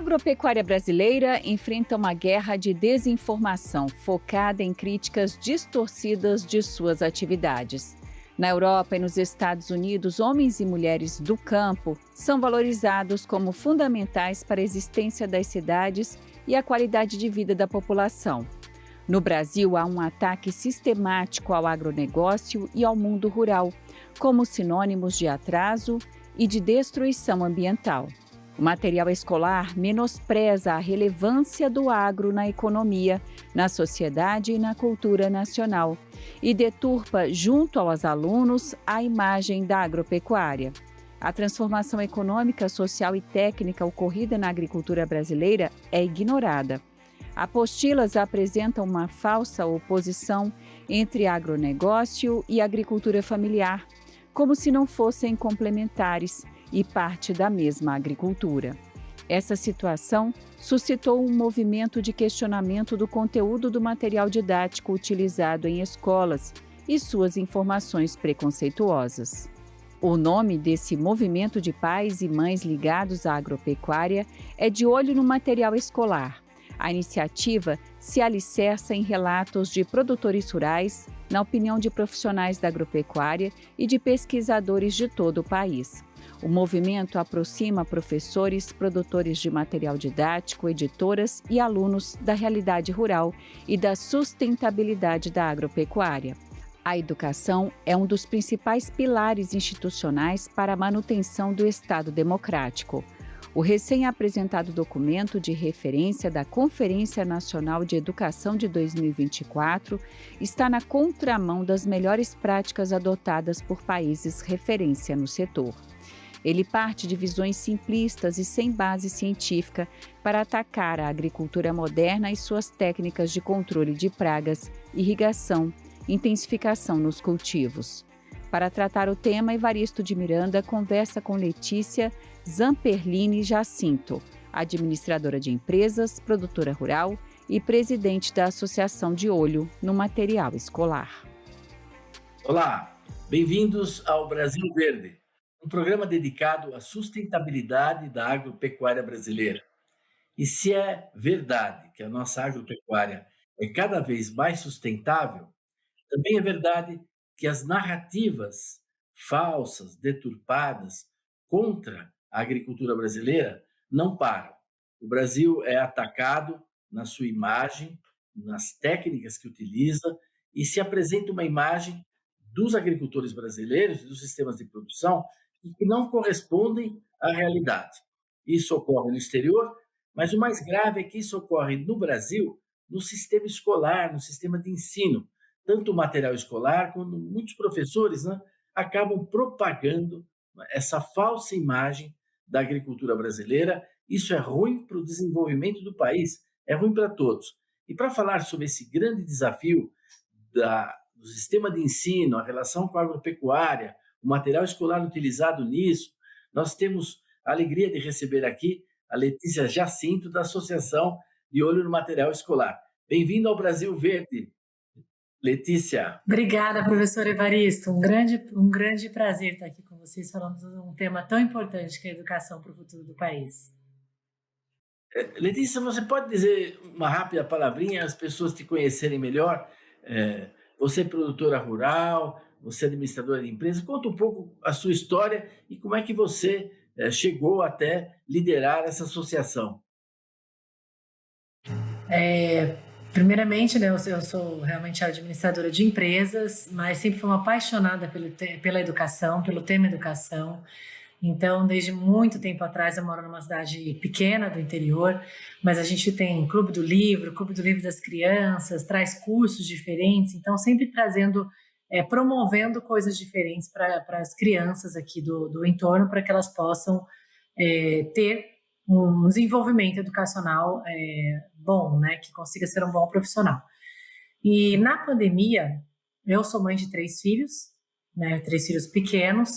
agropecuária brasileira enfrenta uma guerra de desinformação focada em críticas distorcidas de suas atividades. Na Europa e nos Estados Unidos, homens e mulheres do campo são valorizados como fundamentais para a existência das cidades e a qualidade de vida da população. No Brasil, há um ataque sistemático ao agronegócio e ao mundo rural, como sinônimos de atraso e de destruição ambiental. O material escolar menospreza a relevância do agro na economia, na sociedade e na cultura nacional e deturpa, junto aos alunos, a imagem da agropecuária. A transformação econômica, social e técnica ocorrida na agricultura brasileira é ignorada. Apostilas apresentam uma falsa oposição entre agronegócio e agricultura familiar, como se não fossem complementares e parte da mesma agricultura. Essa situação suscitou um movimento de questionamento do conteúdo do material didático utilizado em escolas e suas informações preconceituosas. O nome desse movimento de pais e mães ligados à agropecuária é De Olho no Material Escolar. A iniciativa se alicerça em relatos de produtores rurais, na opinião de profissionais da agropecuária e de pesquisadores de todo o país. O movimento aproxima professores, produtores de material didático, editoras e alunos da realidade rural e da sustentabilidade da agropecuária. A educação é um dos principais pilares institucionais para a manutenção do Estado democrático. O recém-apresentado documento de referência da Conferência Nacional de Educação de 2024 está na contramão das melhores práticas adotadas por países referência no setor. Ele parte de visões simplistas e sem base científica para atacar a agricultura moderna e suas técnicas de controle de pragas, irrigação, intensificação nos cultivos. Para tratar o tema, Evaristo de Miranda conversa com Letícia Zamperlini Jacinto, administradora de empresas, produtora rural e presidente da Associação De Olho no Material Escolar. Olá, bem-vindos ao Brasil Verde, um programa dedicado à sustentabilidade da agropecuária brasileira. E se é verdade que a nossa agropecuária é cada vez mais sustentável, também é verdade que as narrativas falsas, deturpadas contra a agricultura brasileira não param. O Brasil é atacado na sua imagem, nas técnicas que utiliza e se apresenta uma imagem dos agricultores brasileiros e dos sistemas de produção que não correspondem à realidade. Isso ocorre no exterior, mas o mais grave é que isso ocorre no Brasil, no sistema escolar, no sistema de ensino. Tanto o material escolar, quanto muitos professores acabam propagando essa falsa imagem da agricultura brasileira. Isso é ruim para o desenvolvimento do país, é ruim para todos. E para falar sobre esse grande desafio do sistema de ensino, a relação com a agropecuária, o material escolar utilizado nisso, nós temos a alegria de receber aqui a Letícia Jacinto, da Associação De Olho no Material Escolar. Bem-vindo ao Brasil Verde, Letícia. Obrigada, professor Evaristo. Um grande prazer estar aqui com vocês falando de um tema tão importante que é a educação para o futuro do país. Letícia, você pode dizer uma rápida palavrinha, as pessoas te conhecerem melhor? Você é produtora rural, você é administradora de empresa. Conta um pouco a sua história e como é que você chegou até liderar essa associação. Primeiramente, eu sou realmente administradora de empresas, mas sempre fui uma apaixonada pela educação, pelo tema educação. Então, desde muito tempo atrás, eu moro numa cidade pequena do interior, mas a gente tem Clube do Livro das Crianças, traz cursos diferentes, então sempre promovendo coisas diferentes para as crianças aqui do entorno, para que elas possam ter um desenvolvimento educacional bom, que consiga ser um bom profissional. E na pandemia, eu sou mãe de 3 filhos, 3 filhos pequenos,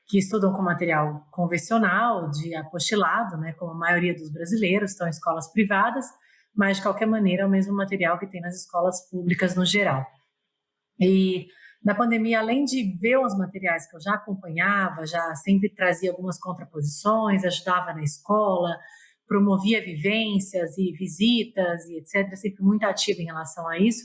que estudam com material convencional, de apostilado, como a maioria dos brasileiros, estão em escolas privadas, mas de qualquer maneira é o mesmo material que tem nas escolas públicas no geral. E na pandemia, além de ver os materiais que eu já acompanhava, já sempre trazia algumas contraposições, ajudava na escola, promovia vivências e visitas e etc., sempre muito ativa em relação a isso,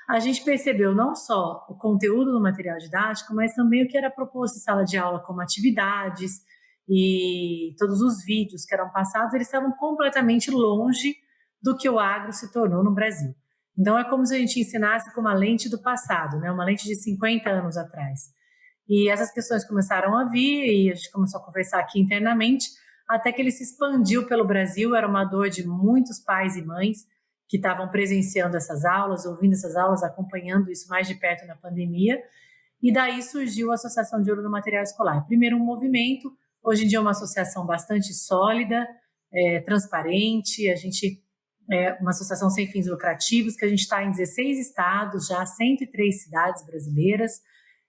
a gente percebeu não só o conteúdo do material didático, mas também o que era proposto em sala de aula como atividades e todos os vídeos que eram passados, eles estavam completamente longe do que o agro se tornou no Brasil. Então, é como se a gente ensinasse com uma lente do passado, né? Uma lente de 50 anos atrás. E essas questões começaram a vir e a gente começou a conversar aqui internamente, até que ele se expandiu pelo Brasil. Era uma dor de muitos pais e mães que estavam presenciando essas aulas, ouvindo essas aulas, acompanhando isso mais de perto na pandemia. E daí surgiu a Associação de Olho no Material Escolar. Primeiro um movimento, hoje em dia é uma associação bastante sólida, transparente, a gente é uma associação sem fins lucrativos, que a gente está em 16 estados, já 103 cidades brasileiras,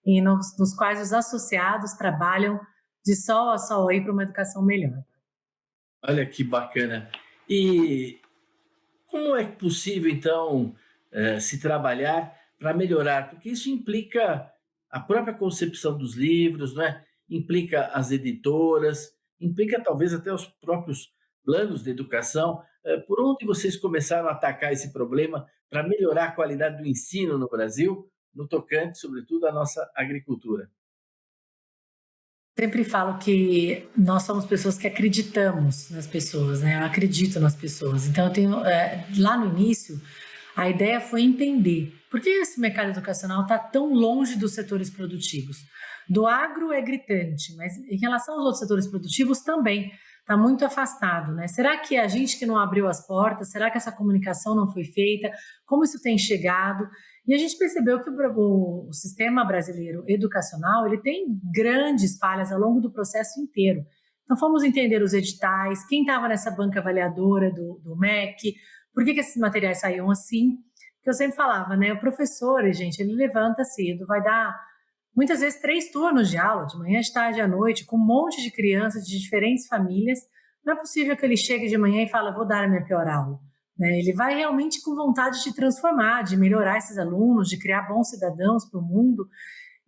e nos quais os associados trabalham de sol a sol para uma educação melhor. Olha que bacana. E como é possível, então, se trabalhar para melhorar? Porque isso implica a própria concepção dos livros, né? Implica as editoras, implica talvez até os próprios planos de educação. Por onde vocês começaram a atacar esse problema para melhorar a qualidade do ensino no Brasil, no tocante, sobretudo, à nossa agricultura? Sempre falo que nós somos pessoas que acreditamos nas pessoas, né? Eu acredito nas pessoas. Então, eu tenho, lá no início, a ideia foi entender por que esse mercado educacional está tão longe dos setores produtivos. Do agro é gritante, mas em relação aos outros setores produtivos também está muito afastado, né? Será que é a gente que não abriu as portas? Será que essa comunicação não foi feita? Como isso tem chegado? E a gente percebeu que o sistema brasileiro educacional ele tem grandes falhas ao longo do processo inteiro. Então, fomos entender os editais, quem estava nessa banca avaliadora do MEC, por que esses materiais saíam assim. Que eu sempre falava, né? O professor, gente, ele levanta cedo, vai dar muitas vezes 3 turnos de aula, de manhã, de tarde e à noite, com um monte de crianças de diferentes famílias. Não é possível que ele chegue de manhã e fale, vou dar a minha pior aula. Ele vai realmente com vontade de transformar, de melhorar esses alunos, de criar bons cidadãos para o mundo.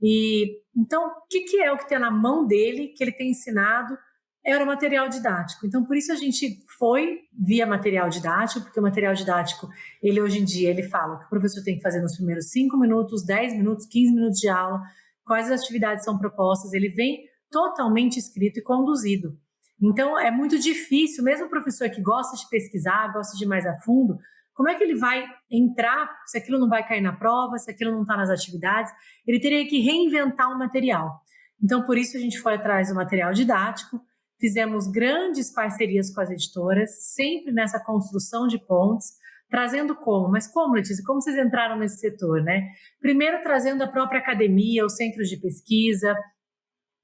E então, o que é o que tem na mão dele, que ele tem ensinado, era o material didático. Então, por isso a gente foi via material didático, porque o material didático, ele hoje em dia, ele fala que o professor tem que fazer nos primeiros 5 minutos, 10 minutos, 15 minutos de aula, quais as atividades são propostas, ele vem totalmente escrito e conduzido. Então, é muito difícil, mesmo o professor que gosta de pesquisar, gosta de ir mais a fundo, como é que ele vai entrar, se aquilo não vai cair na prova, se aquilo não está nas atividades, ele teria que reinventar o material. Então, por isso a gente foi atrás do material didático, fizemos grandes parcerias com as editoras, sempre nessa construção de pontes, trazendo como? Mas como, Letícia? Como vocês entraram nesse setor, né? Primeiro, trazendo a própria academia, os centros de pesquisa,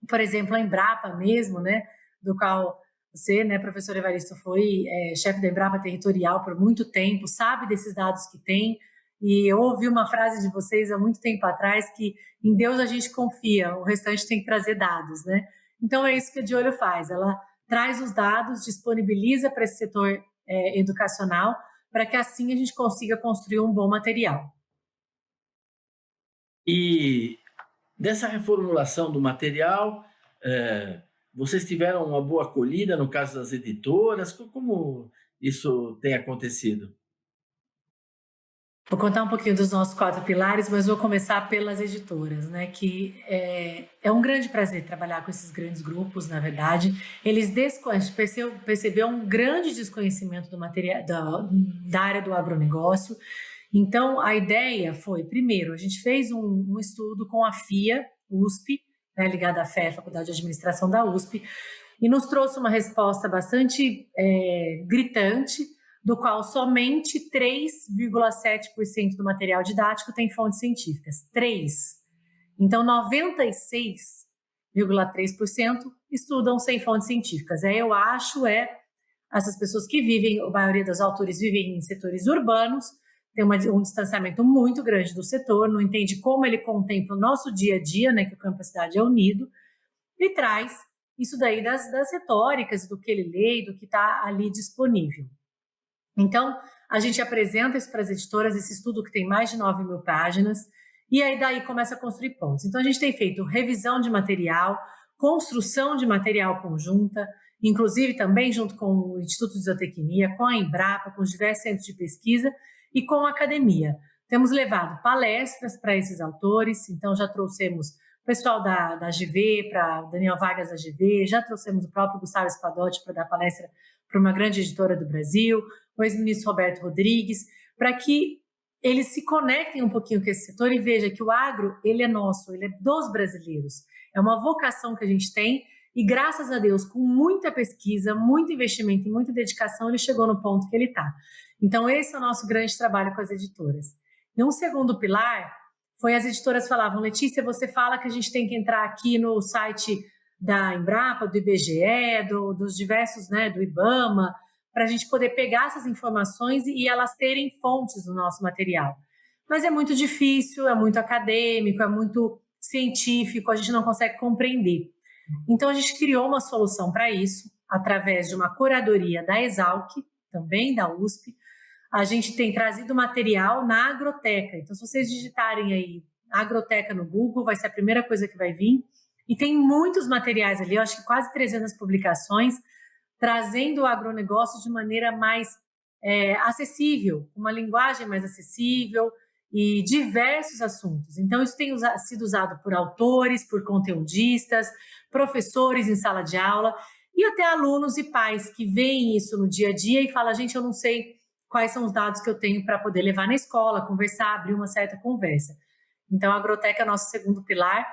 por exemplo, a Embrapa mesmo, né? Do qual você, né, professor Evaristo, foi chefe da Embrapa Territorial por muito tempo, sabe desses dados que tem, e eu ouvi uma frase de vocês há muito tempo atrás que em Deus a gente confia, o restante tem que trazer dados, né? Então é isso que a De Olho faz, ela traz os dados, disponibiliza para esse setor educacional, para que assim a gente consiga construir um bom material. E dessa reformulação do material, vocês tiveram uma boa acolhida no caso das editoras? Como isso tem acontecido? Vou contar um pouquinho dos nossos 4 pilares, mas vou começar pelas editoras, né? Que é um grande prazer trabalhar com esses grandes grupos, na verdade. Eles percebeu um grande desconhecimento do material, da área do agronegócio. Então, a ideia foi, primeiro, a gente fez um estudo com a FIA, USP, né, ligada à FE, Faculdade de Administração da USP, e nos trouxe uma resposta bastante gritante, do qual somente 3,7% do material didático tem fontes científicas. 3. Então, 96,3% estudam sem fontes científicas. Eu acho, essas pessoas que vivem, a maioria dos autores vivem em setores urbanos, tem um distanciamento muito grande do setor, não entende como ele contempla o nosso dia a dia, né, que o campo e a cidade é unido, e traz isso daí das retóricas, do que ele lê e do que está ali disponível. Então, a gente apresenta isso para as editoras, esse estudo que tem mais de 9.000 páginas, e aí daí começa a construir pontos. Então, a gente tem feito revisão de material, construção de material conjunta, inclusive também junto com o Instituto de Zootecnia, com a Embrapa, com os diversos centros de pesquisa e com a academia. Temos levado palestras para esses autores, então já trouxemos o pessoal da GV, para Daniel Vargas da GV, já trouxemos o próprio Gustavo Espadotti para dar palestra para uma grande editora do Brasil, o ex-ministro Roberto Rodrigues, para que eles se conectem um pouquinho com esse setor e vejam que o agro, ele é nosso, ele é dos brasileiros. É uma vocação que a gente tem e, graças a Deus, com muita pesquisa, muito investimento e muita dedicação, ele chegou no ponto que ele está. Então, esse é o nosso grande trabalho com as editoras. E um segundo pilar foi as editoras falavam, Letícia, você fala que a gente tem que entrar aqui no site da Embrapa, do IBGE, dos diversos, né, do IBAMA, para a gente poder pegar essas informações e elas terem fontes do nosso material. Mas é muito difícil, é muito acadêmico, é muito científico, a gente não consegue compreender. Então, a gente criou uma solução para isso, através de uma curadoria da Exalc, também da USP. A gente tem trazido material na Agroteca. Então, se vocês digitarem aí Agroteca no Google, vai ser a primeira coisa que vai vir. E tem muitos materiais ali, eu acho que quase 300 publicações, trazendo o agronegócio de maneira mais acessível, uma linguagem mais acessível e diversos assuntos. Então, isso tem sido usado por autores, por conteudistas, professores em sala de aula e até alunos e pais que veem isso no dia a dia e falam, gente, eu não sei quais são os dados que eu tenho para poder levar na escola, conversar, abrir uma certa conversa. Então, a Agroteca é nosso segundo pilar,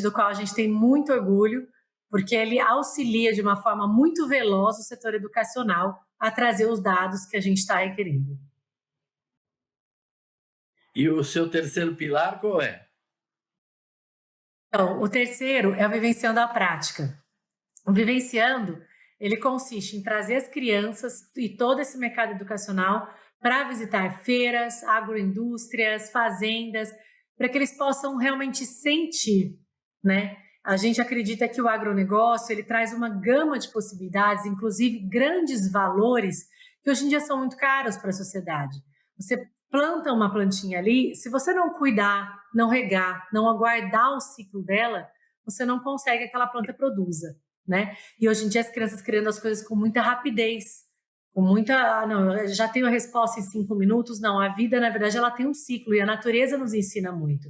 do qual a gente tem muito orgulho, porque ele auxilia de uma forma muito veloz o setor educacional a trazer os dados que a gente está requerendo. E o seu terceiro pilar qual é? Então, o terceiro é o Vivenciando a Prática. O Vivenciando, ele consiste em trazer as crianças e todo esse mercado educacional para visitar feiras, agroindústrias, fazendas, para que eles possam realmente sentir, né? A gente acredita que o agronegócio, ele traz uma gama de possibilidades, inclusive grandes valores, que hoje em dia são muito caros para a sociedade. Você planta uma plantinha ali, se você não cuidar, não regar, não aguardar o ciclo dela, você não consegue que aquela planta produza, né? E hoje em dia as crianças criando as coisas com muita rapidez, com muita, não, já tenho a resposta em 5 minutos, não, a vida, na verdade, ela tem um ciclo e a natureza nos ensina muito.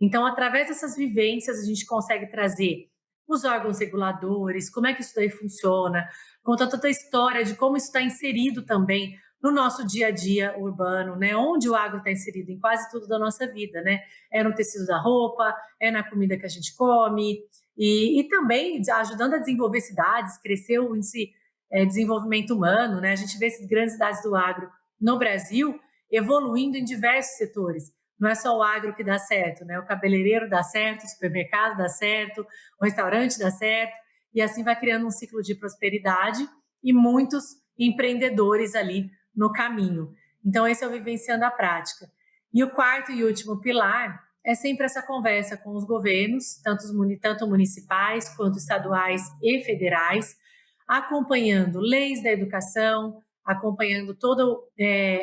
Então, através dessas vivências, a gente consegue trazer os órgãos reguladores, como é que isso daí funciona, conta toda a história de como isso está inserido também no nosso dia a dia urbano, né? Onde o agro está inserido em quase tudo da nossa vida, né? É no tecido da roupa, é na comida que a gente come, e também ajudando a desenvolver cidades, crescer o índice desenvolvimento humano, né? A gente vê essas grandes cidades do agro no Brasil evoluindo em diversos setores. Não é só o agro que dá certo, né? O cabeleireiro dá certo, o supermercado dá certo, o restaurante dá certo, e assim vai criando um ciclo de prosperidade e muitos empreendedores ali no caminho. Então, esse é o Vivenciando a Prática. E o quarto e último pilar é sempre essa conversa com os governos, tanto municipais quanto estaduais e federais, acompanhando leis da educação, acompanhando todas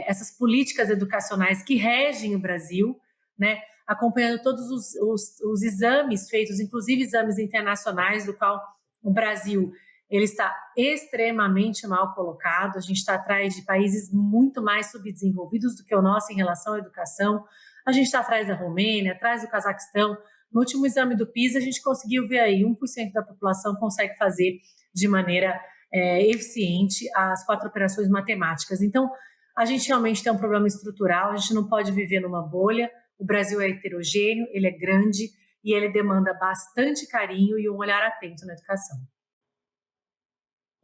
essas políticas educacionais que regem o Brasil, né? Acompanhando todos os exames feitos, inclusive exames internacionais, do qual o Brasil ele está extremamente mal colocado, a gente está atrás de países muito mais subdesenvolvidos do que o nosso em relação à educação, a gente está atrás da Romênia, atrás do Cazaquistão. No último exame do PISA, a gente conseguiu ver aí, 1% da população consegue fazer de maneira eficiente as 4 operações matemáticas. Então, a gente realmente tem um problema estrutural, a gente não pode viver numa bolha, o Brasil é heterogêneo, ele é grande e ele demanda bastante carinho e um olhar atento na educação.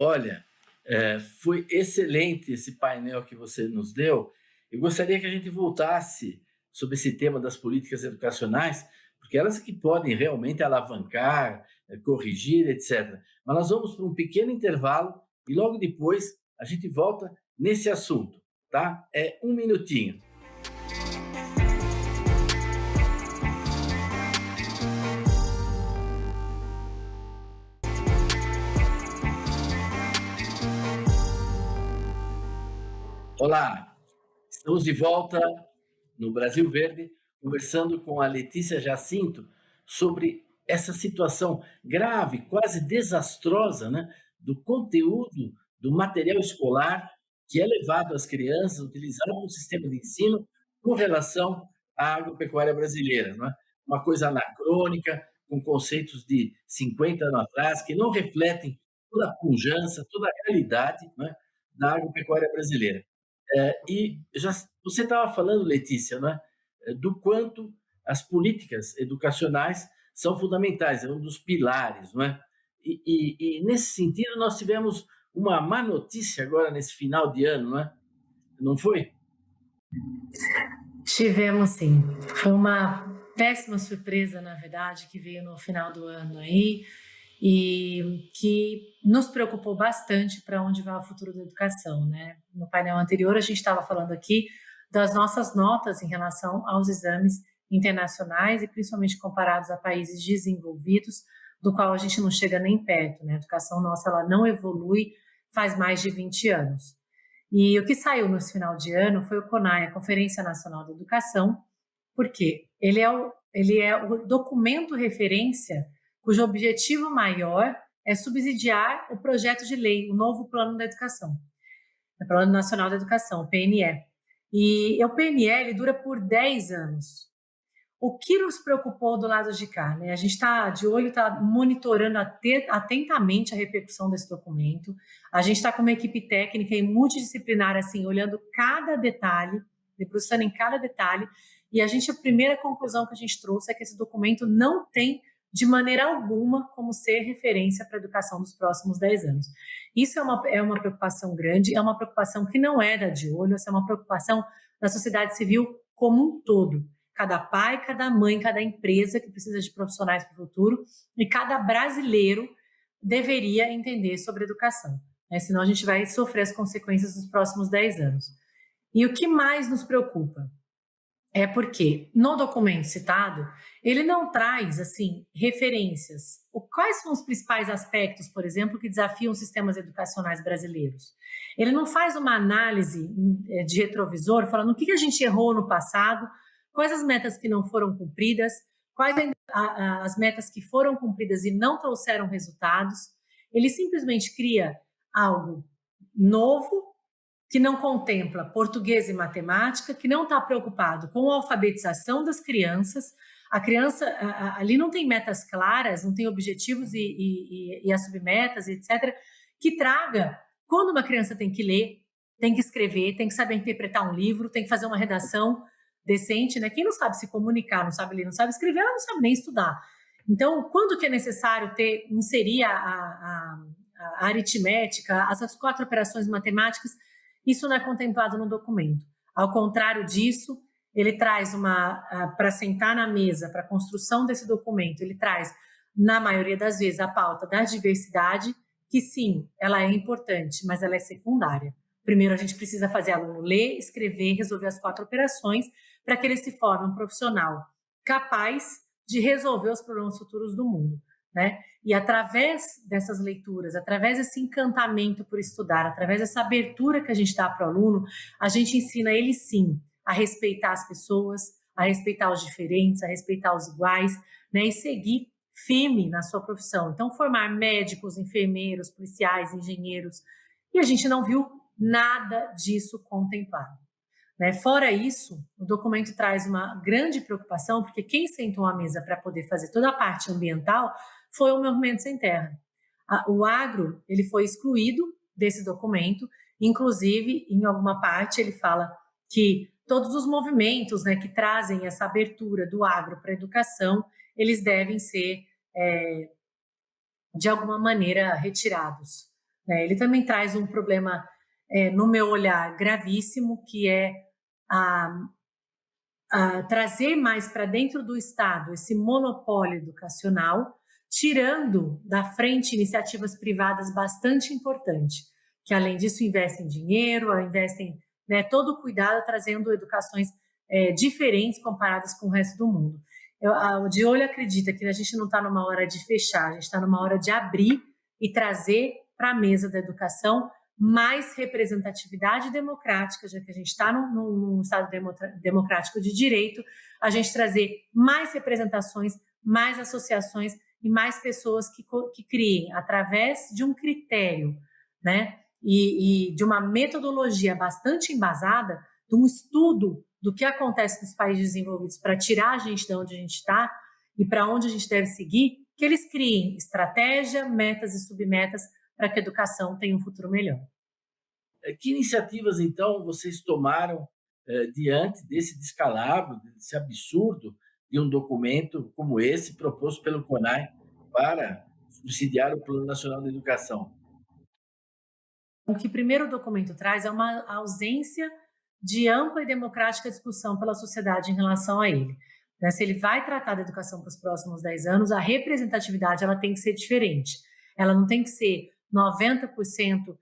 Olha, foi excelente esse painel que você nos deu. Eu gostaria que a gente voltasse sobre esse tema das políticas educacionais, porque elas que podem realmente alavancar, corrigir, etc. Mas nós vamos para um pequeno intervalo e logo depois a gente volta nesse assunto, tá? É 1 minutinho. Olá, estamos de volta no Brasil Verde, conversando com a Letícia Jacinto sobre essa situação grave, quase desastrosa, né, do conteúdo do material escolar que é levado às crianças, utilizado no sistema de ensino com relação à agropecuária brasileira, não é? Uma coisa anacrônica, com conceitos de 50 anos atrás, que não refletem toda a pujança, toda a realidade, não é, da agropecuária brasileira. E já você estava falando, Letícia, né, do quanto as políticas educacionais são fundamentais, é um dos pilares, não é? E nesse sentido, nós tivemos uma má notícia agora nesse final de ano, não é? Não foi? Tivemos sim. Foi uma péssima surpresa, na verdade, que veio no final do ano aí e que nos preocupou bastante para onde vai o futuro da educação, né? No painel anterior a gente estava falando aqui das nossas notas em relação aos exames internacionais e principalmente comparados a países desenvolvidos, do qual a gente não chega nem perto, né? A educação nossa ela não evolui faz mais de 20 anos. E o que saiu no final de ano foi o CONAE, a Conferência Nacional da Educação, porque ele é o documento referência cujo objetivo maior é subsidiar o projeto de lei, o novo Plano da Educação, o Plano Nacional da Educação, o PNE. E o PNE ele dura por 10 anos. O que nos preocupou do lado de cá? Né? A gente está de olho, está monitorando atentamente a repercussão desse documento. A gente está com uma equipe técnica e multidisciplinar, assim, olhando cada detalhe, debruçando em cada detalhe. E a primeira conclusão que a gente trouxe é que esse documento não tem, de maneira alguma, como ser referência para a educação dos próximos 10 anos. Isso é uma preocupação grande, é uma preocupação que não é da de olho, essa é uma preocupação da sociedade civil como um todo. Cada pai, cada mãe, cada empresa que precisa de profissionais para o futuro e cada brasileiro deveria entender sobre educação, né? Senão a gente vai sofrer as consequências dos próximos 10 anos. E o que mais nos preocupa é porque no documento citado, ele não traz assim referências. Quais são os principais aspectos, por exemplo, que desafiam os sistemas educacionais brasileiros? Ele não faz uma análise de retrovisor falando o que a gente errou no passado, quais as metas que não foram cumpridas, quais as metas que foram cumpridas e não trouxeram resultados. Ele simplesmente cria algo novo, que não contempla português e matemática, que não está preocupado com a alfabetização das crianças. A criança ali não tem metas claras, não tem objetivos e as submetas, etc., que traga, quando uma criança tem que ler, tem que escrever, tem que saber interpretar um livro, tem que fazer uma redação decente, né? Quem não sabe se comunicar, não sabe ler, não sabe escrever, ela não sabe nem estudar. Então, quando que é necessário inserir a aritmética, as 4 operações matemáticas, isso não é contemplado no documento. Ao contrário disso, ele traz para sentar na mesa, para a construção desse documento, ele traz, na maioria das vezes, a pauta da diversidade, que sim, ela é importante, mas ela é secundária. Primeiro, a gente precisa fazer aluno ler, escrever, resolver as 4 operações, para que ele se forme um profissional capaz de resolver os problemas futuros do mundo, né? E através dessas leituras, através desse encantamento por estudar, através dessa abertura que a gente dá para o aluno, a gente ensina ele sim a respeitar as pessoas, a respeitar os diferentes, a respeitar os iguais, né? E seguir firme na sua profissão. Então, formar médicos, enfermeiros, policiais, engenheiros, e a gente não viu nada disso contemplado. Né? Fora isso, o documento traz uma grande preocupação, porque quem sentou à mesa para poder fazer toda a parte ambiental foi o Movimento Sem Terra. O agro ele foi excluído desse documento, inclusive, em alguma parte, ele fala que todos os movimentos, né, que trazem essa abertura do agro para a educação, eles devem ser, de alguma maneira, retirados. Né? Ele também traz um problema, no meu olhar, gravíssimo, que é a trazer mais para dentro do Estado esse monopólio educacional, tirando da frente iniciativas privadas bastante importantes, que além disso investem dinheiro, investem, né, todo o cuidado, trazendo educações diferentes comparadas com o resto do mundo. O De Olho acredita que a gente não está numa hora de fechar, a gente está numa hora de abrir e trazer para a mesa da educação mais representatividade democrática, já que a gente está num Estado democrático de direito, a gente trazer mais representações, mais associações e mais pessoas que criem, através de um critério, né, e de uma metodologia bastante embasada, de um estudo do que acontece nos países desenvolvidos para tirar a gente de onde a gente está e para onde a gente deve seguir, que eles criem estratégia, metas e submetas para que a educação tenha um futuro melhor. Que iniciativas, então, vocês tomaram diante desse descalabro, desse absurdo de um documento como esse, proposto pelo CONAI para subsidiar o Plano Nacional de Educação? O que primeiro o documento traz é uma ausência de ampla e democrática discussão pela sociedade em relação a ele. Se ele vai tratar da educação para os próximos 10 anos, a representatividade ela tem que ser diferente. Ela não tem que ser 90%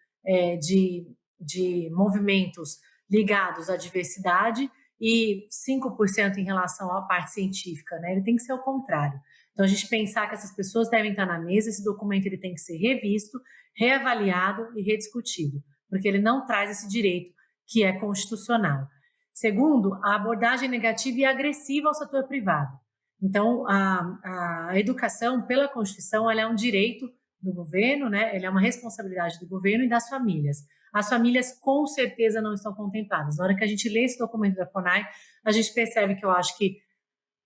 de movimentos ligados à diversidade e 5% em relação à parte científica, né? Ele tem que ser o contrário. Então, a gente pensar que essas pessoas devem estar na mesa, esse documento ele tem que ser revisto, reavaliado e rediscutido, porque ele não traz esse direito que é constitucional. Segundo, a abordagem negativa e agressiva ao setor privado. Então, a educação, pela Constituição, ela é um direito do governo, né? Ela é uma responsabilidade do governo e das famílias. As famílias, com certeza, não estão contempladas. Na hora que a gente lê esse documento da CONAI, a gente percebe que eu acho que,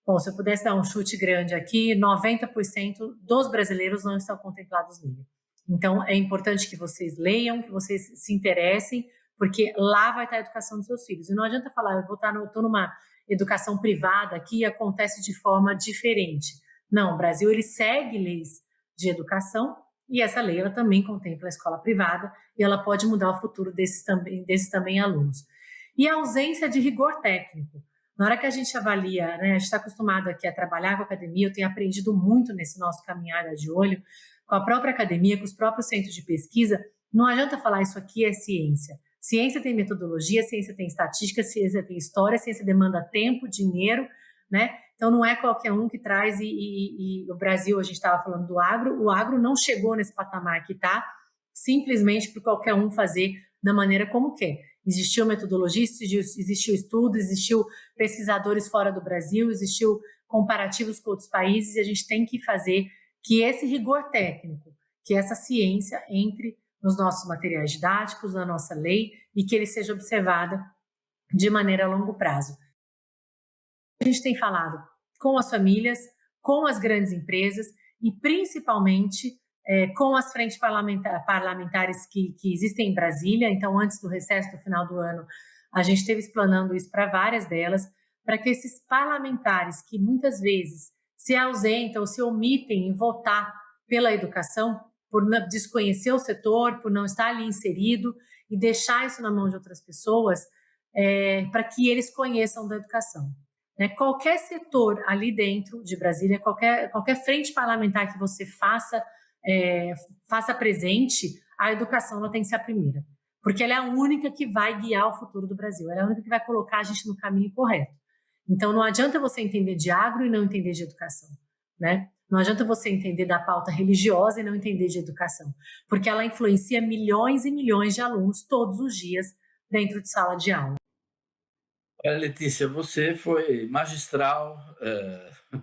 bom, se eu pudesse dar um chute grande aqui, 90% dos brasileiros não estão contemplados nele. Então, é importante que vocês leiam, que vocês se interessem, porque lá vai estar a educação dos seus filhos. E não adianta falar, eu estou numa educação privada aqui e acontece de forma diferente. Não, o Brasil ele segue leis de educação e essa lei ela também contempla a escola privada e ela pode mudar o futuro desses também alunos. E a ausência de rigor técnico. Na hora que a gente avalia, né, a gente está acostumado aqui a trabalhar com a academia, eu tenho aprendido muito nesse nosso caminhada de olho, com a própria academia, com os próprios centros de pesquisa, não adianta falar isso aqui é ciência. Ciência tem metodologia, ciência tem estatística, ciência tem história, ciência demanda tempo, dinheiro, né? Então, não é qualquer um que traz, e o Brasil, a gente estava falando do agro, o agro não chegou nesse patamar que está, simplesmente por qualquer um fazer da maneira como quer. Existiu metodologia, existiu estudo, existiu pesquisadores fora do Brasil, existiu comparativos com outros países, e a gente tem que fazer que esse rigor técnico, que essa ciência entre nos nossos materiais didáticos, na nossa lei, e que ele seja observada de maneira a longo prazo. A gente tem falado com as famílias, com as grandes empresas e principalmente com as frentes parlamentares que existem em Brasília. Então, antes do recesso do final do ano, a gente esteve explanando isso para várias delas, para que esses parlamentares que muitas vezes se ausentam ou se omitem em votar pela educação, por desconhecer o setor, por não estar ali inserido e deixar isso na mão de outras pessoas, para que eles conheçam da educação. Qualquer setor ali dentro de Brasília, qualquer frente parlamentar que você faça presente, a educação ela tem que ser a primeira, porque ela é a única que vai guiar o futuro do Brasil, ela é a única que vai colocar a gente no caminho correto. Então, não adianta você entender de agro e não entender de educação, né? Não adianta você entender da pauta religiosa e não entender de educação, porque ela influencia milhões e milhões de alunos todos os dias dentro de sala de aula. Olha, Letícia, você foi magistral,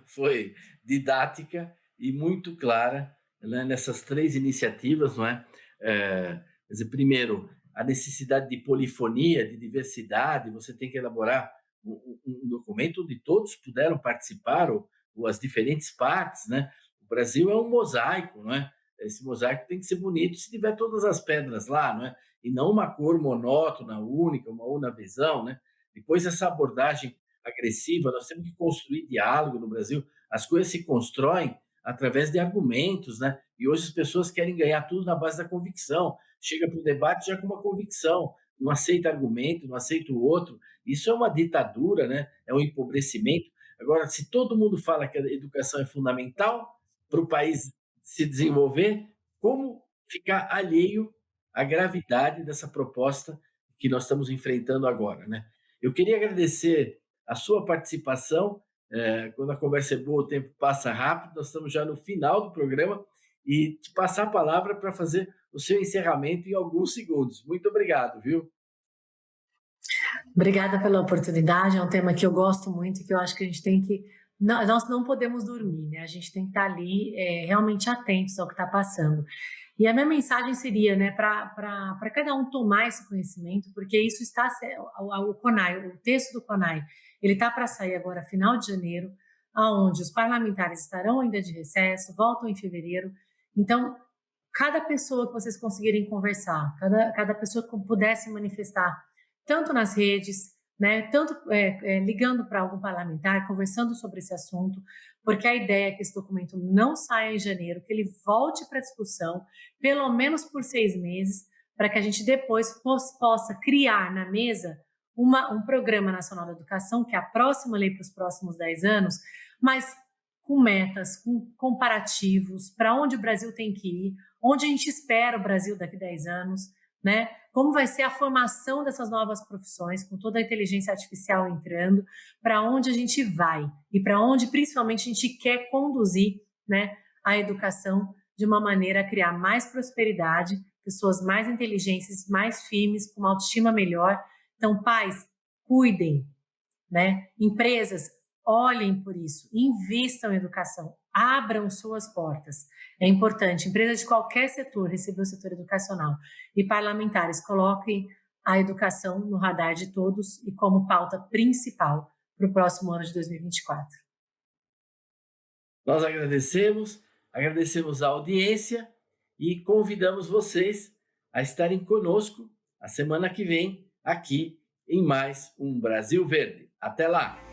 foi didática e muito clara, né, nessas 3 iniciativas, não é? Quer dizer, primeiro, a necessidade de polifonia, de diversidade, você tem que elaborar um documento onde todos puderam participar, ou as diferentes partes, né? O Brasil é um mosaico, não é? Esse mosaico tem que ser bonito se tiver todas as pedras lá, não é? E não uma cor monótona, única, uma única visão, né? Depois, essa abordagem agressiva, nós temos que construir diálogo no Brasil. As coisas se constroem através de argumentos, né? E hoje as pessoas querem ganhar tudo na base da convicção. Chega para o debate já com uma convicção, não aceita argumento, não aceita o outro. Isso é uma ditadura, né? É um empobrecimento. Agora, se todo mundo fala que a educação é fundamental para o país se desenvolver, como ficar alheio à gravidade dessa proposta que nós estamos enfrentando agora, né? Eu queria agradecer a sua participação. Quando a conversa é boa, o tempo passa rápido. Nós estamos já no final do programa e te passar a palavra para fazer o seu encerramento em alguns segundos. Muito obrigado, viu? Obrigada pela oportunidade. É um tema que eu gosto muito e que eu acho que a gente tem que nós não podemos dormir, né? A gente tem que estar ali realmente atentos ao que está passando. E a minha mensagem seria, né, para cada um tomar esse conhecimento, porque isso está, o CONAI, o texto do CONAI, ele está para sair agora, final de janeiro, aonde os parlamentares estarão ainda de recesso, voltam em fevereiro. Então, cada pessoa que vocês conseguirem conversar, cada pessoa que pudesse manifestar, tanto nas redes, né, tanto ligando para algum parlamentar, conversando sobre esse assunto, porque a ideia é que esse documento não saia em janeiro, que ele volte para discussão, pelo menos por 6 meses, para que a gente depois possa criar na mesa um Programa Nacional da Educação, que é a próxima lei para os próximos 10 anos, mas com metas, com comparativos, para onde o Brasil tem que ir, onde a gente espera o Brasil daqui a 10 anos, né? Como vai ser a formação dessas novas profissões, com toda a inteligência artificial entrando, para onde a gente vai e para onde, principalmente, a gente quer conduzir, né, a educação de uma maneira a criar mais prosperidade, pessoas mais inteligentes, mais firmes, com uma autoestima melhor. Então, pais, cuidem, né? Empresas, olhem por isso, invistam em educação, abram suas portas. É importante, empresas de qualquer setor receber o setor educacional e parlamentares coloquem a educação no radar de todos e como pauta principal para o próximo ano de 2024. Nós agradecemos a audiência e convidamos vocês a estarem conosco a semana que vem aqui em mais um Brasil Verde. Até lá!